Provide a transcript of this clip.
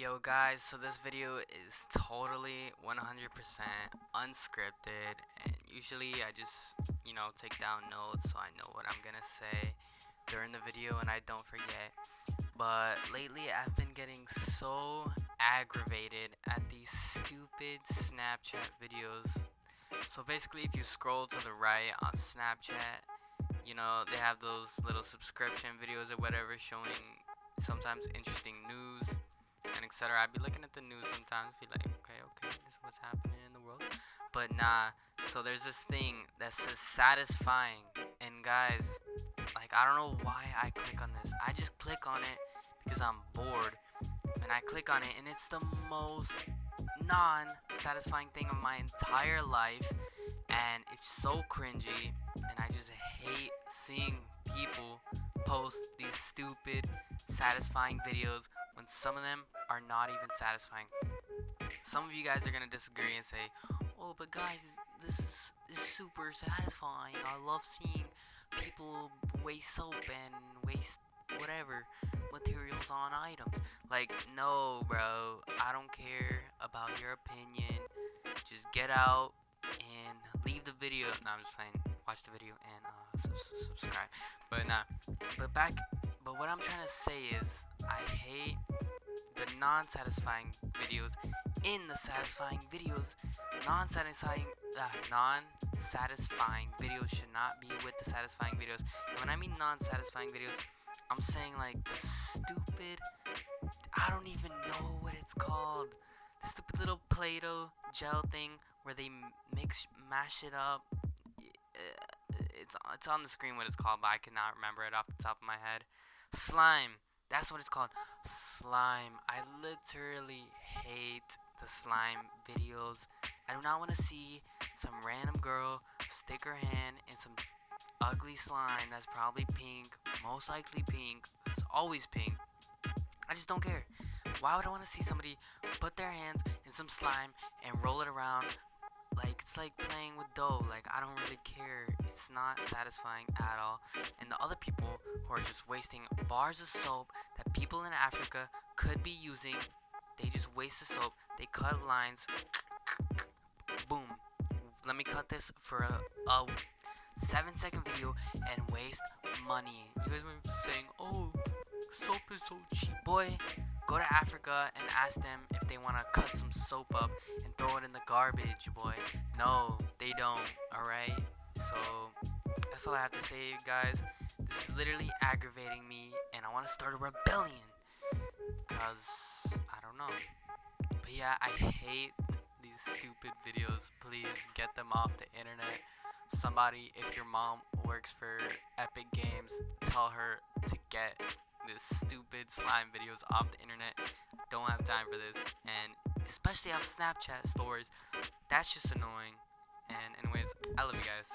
Yo guys, so this video is totally 100% unscripted, and usually I just, take down notes so I know what I'm gonna say during the video and I don't forget. But lately I've been getting so aggravated at these stupid Snapchat videos. So basically, if you scroll to the right on Snapchat, they have those little subscription videos or whatever showing sometimes interesting news and etc. I'd be looking at the news sometimes, be like, okay, this is what's happening in the world. But nah, so there's this thing that says satisfying, and guys, like, I don't know why I click on this. I just click on it because I'm bored, and I click on it, and it's the most non-satisfying thing of my entire life, and it's so cringy, and I just hate seeing people post these stupid satisfying videos when some of them are not even satisfying. Some of you guys are gonna disagree and say, "Oh, but guys, this is super satisfying. I love seeing people waste soap and waste whatever materials on items." Like, no, bro. I don't care about your opinion. Just get out and leave the video. No, I'm just playing. Watch the video and subscribe. But nah. But what I'm trying to say is, I hate the non-satisfying videos in the satisfying videos. Non-satisfying videos should not be with the satisfying videos. And when I mean non-satisfying videos, I'm saying like the stupid, I don't even know what it's called, the stupid little Play-Doh gel thing where they mash it up. It's on the screen what it's called, but I cannot remember it off the top of my head. Slime. That's what it's called. Slime. I literally hate the slime videos. I do not want to see some random girl stick her hand in some ugly slime that's probably pink, most likely pink. It's always pink. I just don't care. Why would I want to see somebody put their hands in some slime and roll it around? Like, it's like playing with dough. Like, I don't really care. It's not satisfying at all. And the other people who are just wasting bars of soap that people in Africa could be using, they just waste the soap. They cut lines. Boom. Let me cut this for a 7-second video and waste money. You guys might be saying, "Oh, soap is so cheap." Boy, go to Africa and ask them if they want to cut some soap up and throw it in the garbage, boy. No, they don't, alright? So, that's all I have to say, guys. This is literally aggravating me, and I want to start a rebellion. Because, I don't know. But yeah, I hate these stupid videos. Please get them off the internet. Somebody, if your mom works for Epic Games, tell her to get this stupid slime videos off the internet. Don't have time for this, and especially off Snapchat stories. That's just annoying. And anyways, I love you guys.